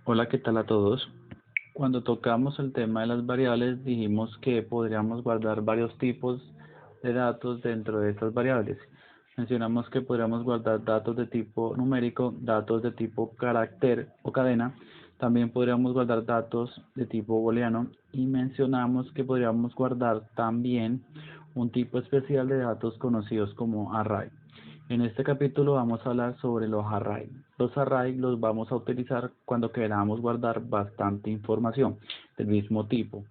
Hola, ¿qué tal a todos? Cuando tocamos el tema de las variables, dijimos que podríamos guardar varios tipos de datos dentro de estas variables. Mencionamos que podríamos guardar datos de tipo numérico, datos de tipo carácter o cadena. También podríamos guardar datos de tipo booleano y mencionamos que podríamos guardar también un tipo especial de datos conocidos como array. En este capítulo vamos a hablar sobre los arrays. Los arrays los vamos a utilizar cuando queramos guardar bastante información del mismo tipo.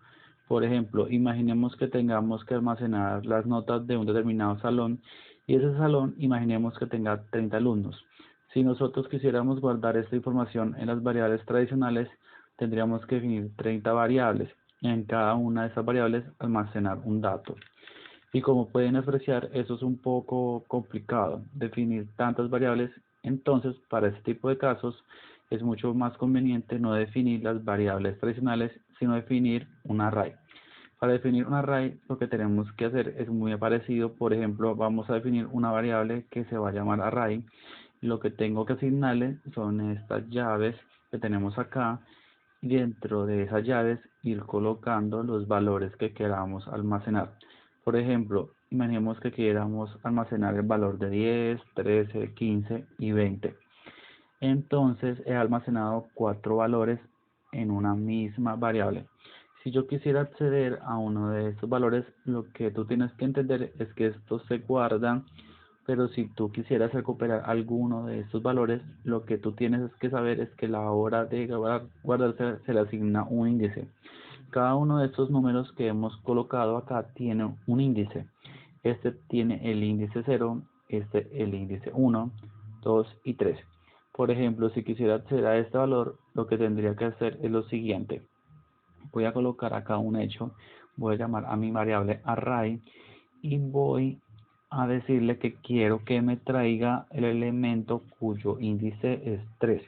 Por ejemplo, imaginemos que tengamos que almacenar las notas de un determinado salón y ese salón imaginemos que tenga 30 alumnos. Si nosotros quisiéramos guardar esta información en las variables tradicionales, tendríamos que definir 30 variables. En cada una de esas variables almacenar un dato. Y como pueden apreciar, eso es un poco complicado, definir tantas variables. Entonces, para este tipo de casos, es mucho más conveniente no definir las variables tradicionales, sino definir un array. Para definir un array, lo que tenemos que hacer es muy parecido. Por ejemplo, vamos a definir una variable que se va a llamar array. Lo que tengo que asignarle son estas llaves que tenemos acá. Y dentro de esas llaves ir colocando los valores que queramos almacenar. Por ejemplo, imaginemos que queramos almacenar el valor de 10, 13, 15 y 20. Entonces he almacenado cuatro valores en una misma variable. Si yo quisiera acceder a uno de estos valores, lo que tú tienes que entender es que estos se guardan, pero si tú quisieras recuperar alguno de estos valores, lo que tú tienes que saber es que a la hora de guardarse se le asigna un índice. Cada uno de estos números que hemos colocado acá tiene un índice. Este tiene el índice 0, este el índice 1, 2 y 3. Por ejemplo, si quisiera acceder a este valor, lo que tendría que hacer es lo siguiente. Voy a colocar acá un hecho, voy a llamar a mi variable array y voy a decirle que quiero que me traiga el elemento cuyo índice es 3.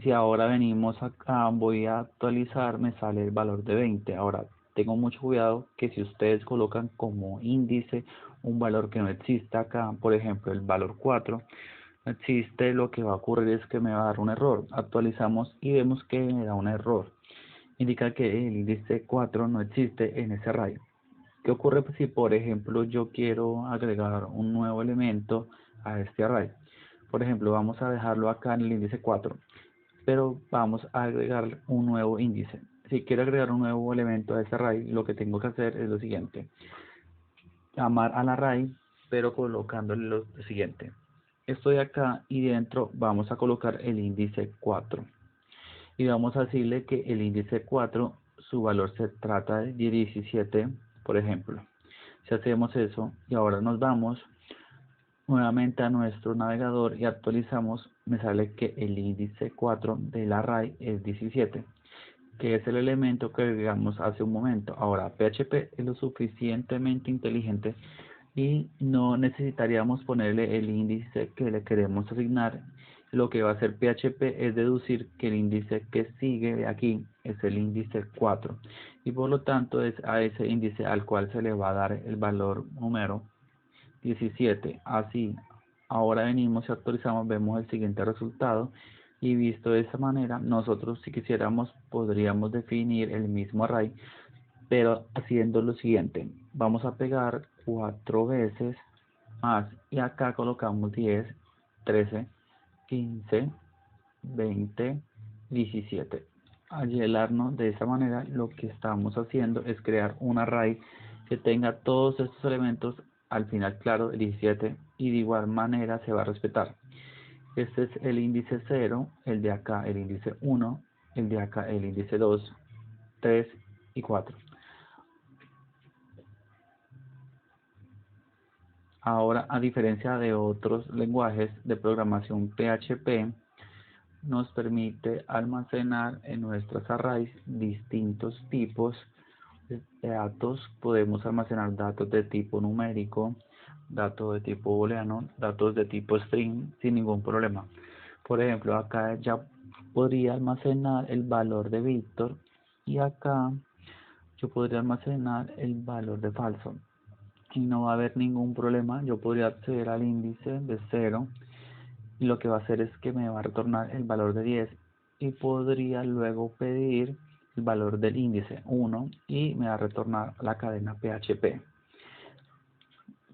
Si ahora venimos acá, voy a actualizar, me sale el valor de 20. Ahora, tengo mucho cuidado que si ustedes colocan como índice un valor que no existe acá, por ejemplo, el valor 4, no existe, lo que va a ocurrir es que me va a dar un error. Actualizamos y vemos que me da un error. Indica que el índice 4 no existe en ese array. ¿Qué ocurre si, por ejemplo, yo quiero agregar un nuevo elemento a este array? Por ejemplo, vamos a dejarlo acá en el índice 4, pero vamos a agregar un nuevo índice. Si quiero agregar un nuevo elemento a este array, lo que tengo que hacer es lo siguiente: llamar al array, pero colocándole lo siguiente. Estoy acá y dentro vamos a colocar el índice 4. Y vamos a decirle que el índice 4, su valor se trata de 17, por ejemplo. Si hacemos eso y ahora nos vamos nuevamente a nuestro navegador y actualizamos, me sale que el índice 4 del array es 17, que es el elemento que agregamos hace un momento. Ahora, PHP es lo suficientemente inteligente y no necesitaríamos ponerle el índice que le queremos asignar. Lo que va a hacer PHP es deducir que el índice que sigue de aquí es el índice 4 y por lo tanto es a ese índice al cual se le va a dar el valor número 17. Así, ahora venimos y actualizamos, vemos el siguiente resultado y visto de esa manera, nosotros si quisiéramos podríamos definir el mismo array, pero haciendo lo siguiente: vamos a pegar 4 veces más y acá colocamos 10, 13, 15, 20, 17. Al llenarnos de esa manera, lo que estamos haciendo es crear un array que tenga todos estos elementos al final, claro, el 17, y de igual manera se va a respetar. Este es el índice 0, el de acá el índice 1, el de acá el índice 2, 3 y 4. Ahora, a diferencia de otros lenguajes de programación, PHP nos permite almacenar en nuestros arrays distintos tipos de datos. Podemos almacenar datos de tipo numérico, datos de tipo booleano, datos de tipo string sin ningún problema. Por ejemplo, acá ya podría almacenar el valor de Víctor y acá yo podría almacenar el valor de falso y no va a haber ningún problema. Yo podría acceder al índice de 0 y lo que va a hacer es que me va a retornar el valor de 10 y podría luego pedir el valor del índice 1 y me va a retornar la cadena PHP.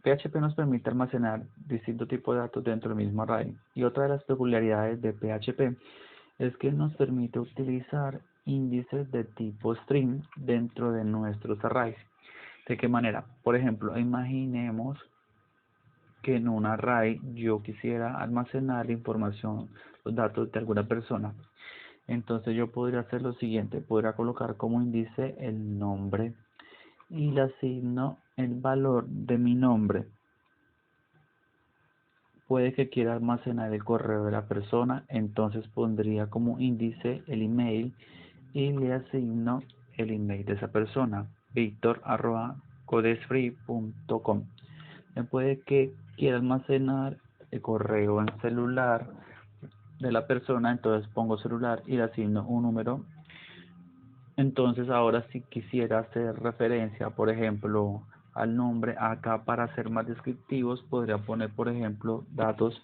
PHP nos permite almacenar distintos tipos de datos dentro del mismo array, y otra de las peculiaridades de PHP es que nos permite utilizar índices de tipo string dentro de nuestros arrays. ¿De qué manera? Por ejemplo, imaginemos que en un array yo quisiera almacenar información, los datos de alguna persona. Entonces yo podría hacer lo siguiente, podría colocar como índice el nombre y le asigno el valor de mi nombre. Puede que quiera almacenar el correo de la persona, entonces pondría como índice el email y le asigno el email de esa persona, victor@codesfree.com. Me puede que quiera almacenar el correo en celular de la persona, entonces pongo celular y le asigno un número. Entonces ahora si quisiera hacer referencia, por ejemplo, al nombre, acá para ser más descriptivos podría poner, por ejemplo, datos,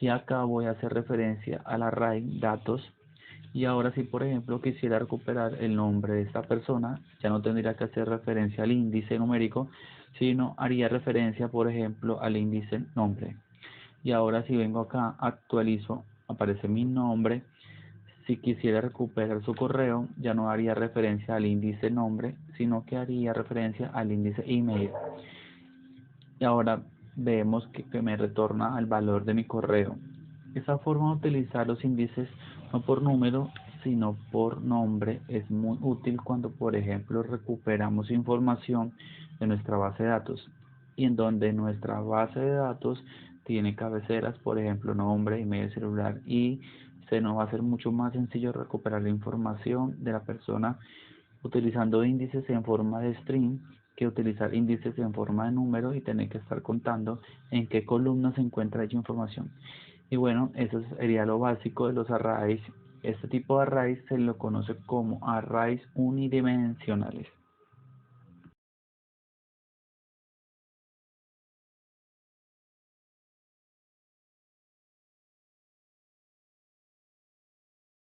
y acá voy a hacer referencia al array datos. Y ahora si por ejemplo quisiera recuperar el nombre de esta persona, ya no tendría que hacer referencia al índice numérico, sino haría referencia, por ejemplo, al índice nombre. Y ahora si vengo acá, actualizo, aparece mi nombre. Si quisiera recuperar su correo, ya no haría referencia al índice nombre, sino que haría referencia al índice email. Y ahora vemos que me retorna el valor de mi correo. Esa forma de utilizar los índices no por número, sino por nombre es muy útil cuando, por ejemplo, recuperamos información de nuestra base de datos, y en donde nuestra base de datos tiene cabeceras, por ejemplo, nombre, email, celular, y se nos va a hacer mucho más sencillo recuperar la información de la persona utilizando índices en forma de string que utilizar índices en forma de número y tener que estar contando en qué columna se encuentra dicha información. Y bueno, eso sería lo básico de los arrays. Este tipo de arrays se lo conoce como arrays unidimensionales.